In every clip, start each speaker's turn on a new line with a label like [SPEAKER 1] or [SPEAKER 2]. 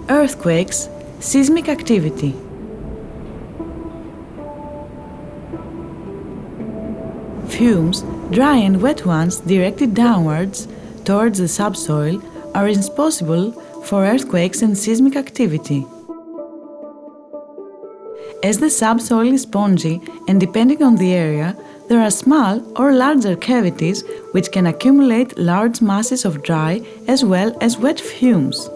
[SPEAKER 1] Earthquakes, seismic activity. Fumes, dry and wet ones directed downwards towards the subsoil, are responsible for earthquakes and seismic activity. As the subsoil is spongy and depending on the area, there are small or larger cavities which can accumulate large masses of dry as well as wet fumes.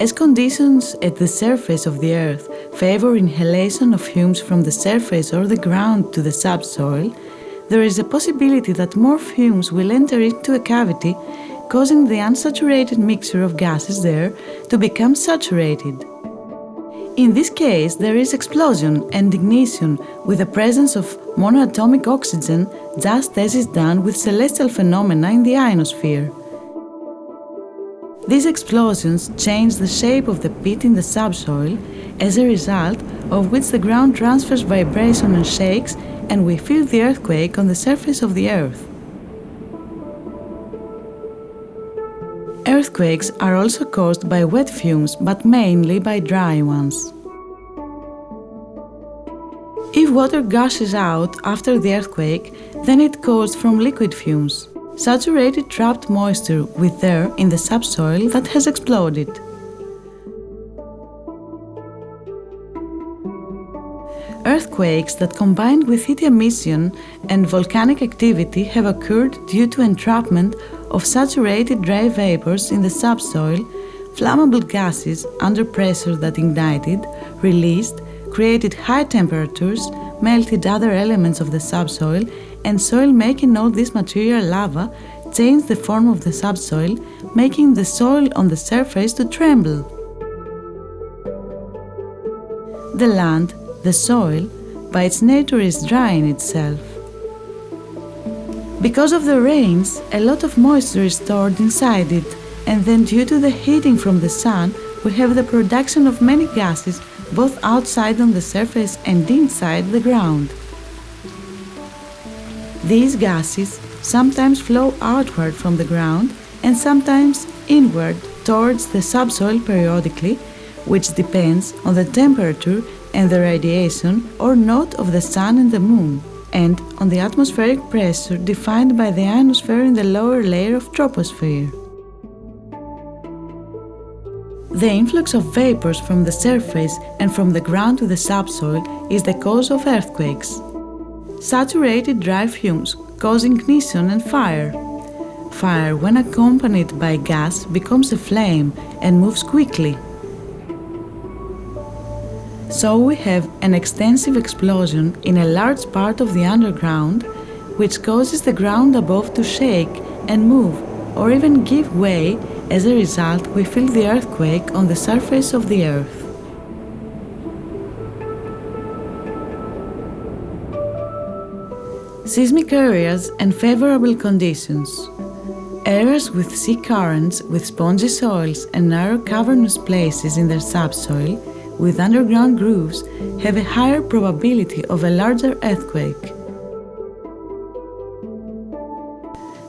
[SPEAKER 1] As conditions at the surface of the earth favor inhalation of fumes from the surface or the ground to the subsoil, there is a possibility that more fumes will enter into a cavity, causing the unsaturated mixture of gases there to become saturated. In this case, there is explosion and ignition with the presence of monoatomic oxygen, just as is done with celestial phenomena in the ionosphere. These explosions change the shape of the pit in the subsoil, as a result of which the ground transfers vibration and shakes, and we feel the earthquake on the surface of the earth. Earthquakes are also caused by wet fumes, but mainly by dry ones. If water gushes out after the earthquake, then it caused from liquid fumes, saturated trapped moisture with air in the subsoil that has exploded. Earthquakes that combined with heat emission and volcanic activity have occurred due to entrapment of saturated dry vapors in the subsoil, flammable gases under pressure that ignited, released, created high temperatures, melted other elements of the subsoil, and soil, making all this material lava, changed the form of the subsoil, making the soil on the surface to tremble. The land, the soil, by its nature is dry in itself. Because of the rains, a lot of moisture is stored inside it, and then due to the heating from the sun, we have the production of many gases both outside on the surface and inside the ground. These gases sometimes flow outward from the ground and sometimes inward towards the subsoil periodically, which depends on the temperature and the radiation or not of the sun and the moon, and on the atmospheric pressure defined by the ionosphere in the lower layer of troposphere. The influx of vapors from the surface and from the ground to the subsoil is the cause of earthquakes. Saturated dry fumes cause ignition and fire. Fire, when accompanied by gas, becomes a flame and moves quickly. So we have an extensive explosion in a large part of the underground, which causes the ground above to shake and move or even give way. As a result, we feel the earthquake on the surface of the earth. Seismic areas and favorable conditions. Areas with sea currents, with spongy soils and narrow cavernous places in their subsoil, with underground grooves, have a higher probability of a larger earthquake.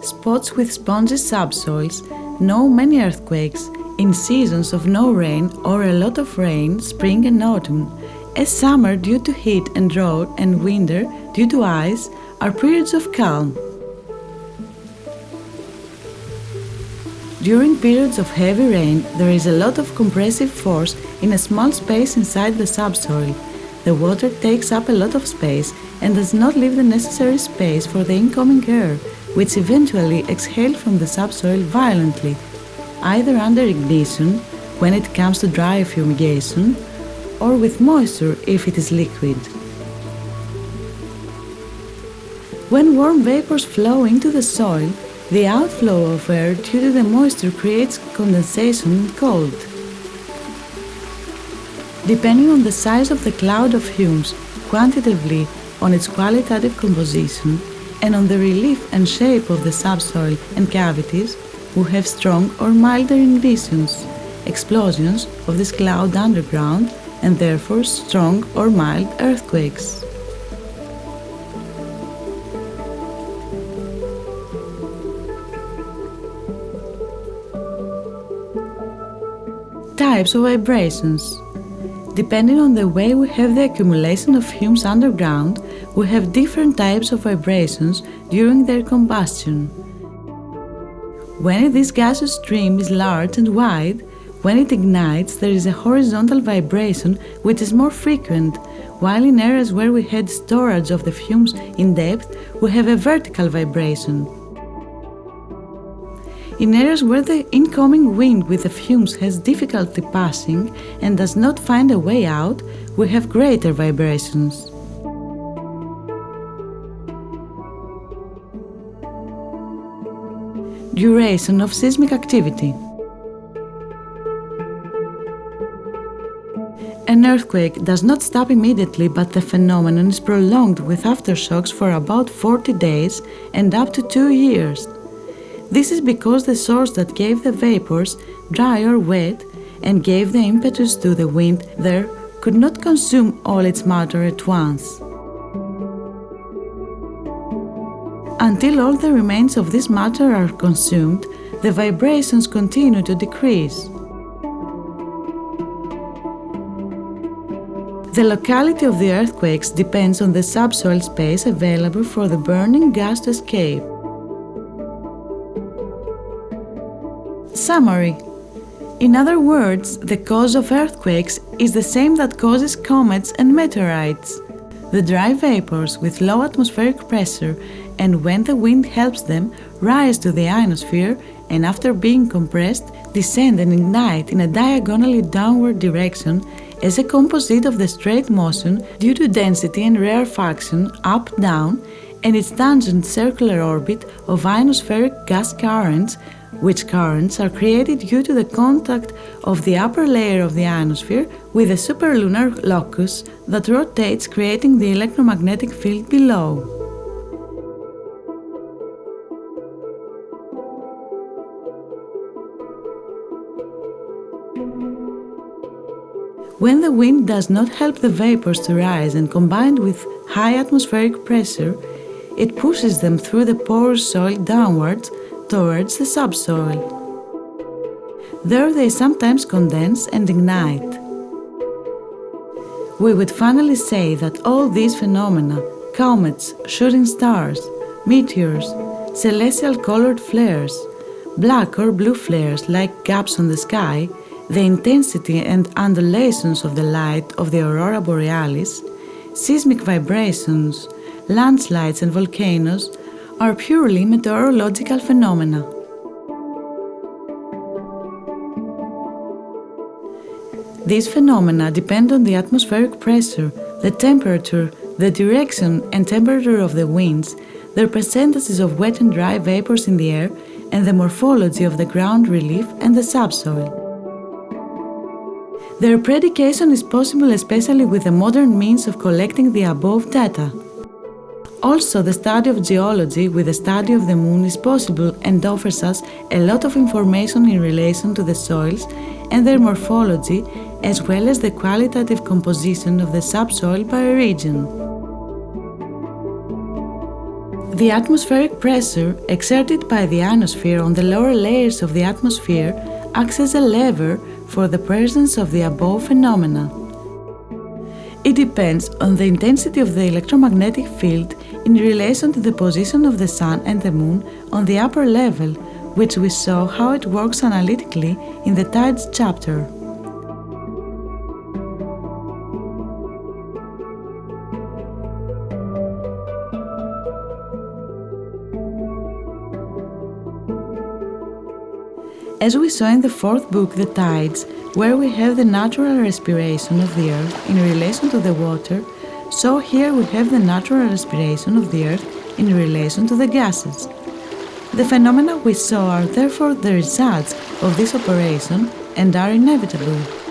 [SPEAKER 1] Spots with spongy subsoils know many earthquakes in seasons of no rain or a lot of rain, spring and autumn, as summer due to heat and drought and winter due to ice are periods of calm. During periods of heavy rain, there is a lot of compressive force in a small space inside the subsoil. The water takes up a lot of space and does not leave the necessary space for the incoming air, which eventually exhales from the subsoil violently, either under ignition, when it comes to dry fumigation, or with moisture if it is liquid. When warm vapors flow into the soil, the outflow of air due to the moisture creates condensation and cold. Depending on the size of the cloud of fumes, quantitatively on its qualitative composition, and on the relief and shape of the subsoil and cavities, we have strong or milder ignitions, explosions of this cloud underground, and therefore strong or mild earthquakes. Types of vibrations. Depending on the way we have the accumulation of fumes underground, we have different types of vibrations during their combustion. When this gaseous stream is large and wide, when it ignites, there is a horizontal vibration which is more frequent, while in areas where we had storage of the fumes in depth, we have a vertical vibration. In areas where the incoming wind with the fumes has difficulty passing and does not find a way out, we have greater vibrations. Duration of seismic activity. An earthquake does not stop immediately, but the phenomenon is prolonged with aftershocks for about 40 days and up to 2 years. This is because the source that gave the vapors, dry or wet, and gave the impetus to the wind there could not consume all its matter at once. Until all the remains of this matter are consumed, the vibrations continue to decrease. The locality of the earthquakes depends on the subsoil space available for the burning gas to escape. Summary. In other words, the cause of earthquakes is the same that causes comets and meteorites. The dry vapors with low atmospheric pressure, and when the wind helps them, rise to the ionosphere and after being compressed, descend and ignite in a diagonally downward direction as a composite of the straight motion due to density and rarefaction up-down and its tangent circular orbit of ionospheric gas currents, which currents are created due to the contact of the upper layer of the ionosphere with the superlunar locus that rotates, creating the electromagnetic field below. When the wind does not help the vapors to rise and combined with high atmospheric pressure, it pushes them through the porous soil downwards towards the subsoil. There they sometimes condense and ignite. We would finally say that all these phenomena, comets, shooting stars, meteors, celestial colored flares, black or blue flares like gaps on the sky, the intensity and undulations of the light of the aurora borealis, seismic vibrations, landslides and volcanoes are purely meteorological phenomena. These phenomena depend on the atmospheric pressure, the temperature, the direction and temperature of the winds, their percentages of wet and dry vapors in the air, and the morphology of the ground relief and the subsoil. Their predication is possible especially with the modern means of collecting the above data. Also, the study of geology with the study of the moon is possible and offers us a lot of information in relation to the soils and their morphology, as well as the qualitative composition of the subsoil by region. The atmospheric pressure exerted by the ionosphere on the lower layers of the atmosphere acts as a lever for the presence of the above phenomena. It depends on the intensity of the electromagnetic field in relation to the position of the Sun and the Moon on the upper level, which we saw how it works analytically in the Tides chapter. As we saw in the fourth book, The Tides, where we have the natural respiration of the earth in relation to the water, so here we have the natural respiration of the earth in relation to the gases. The phenomena we saw are therefore the results of this operation and are inevitable.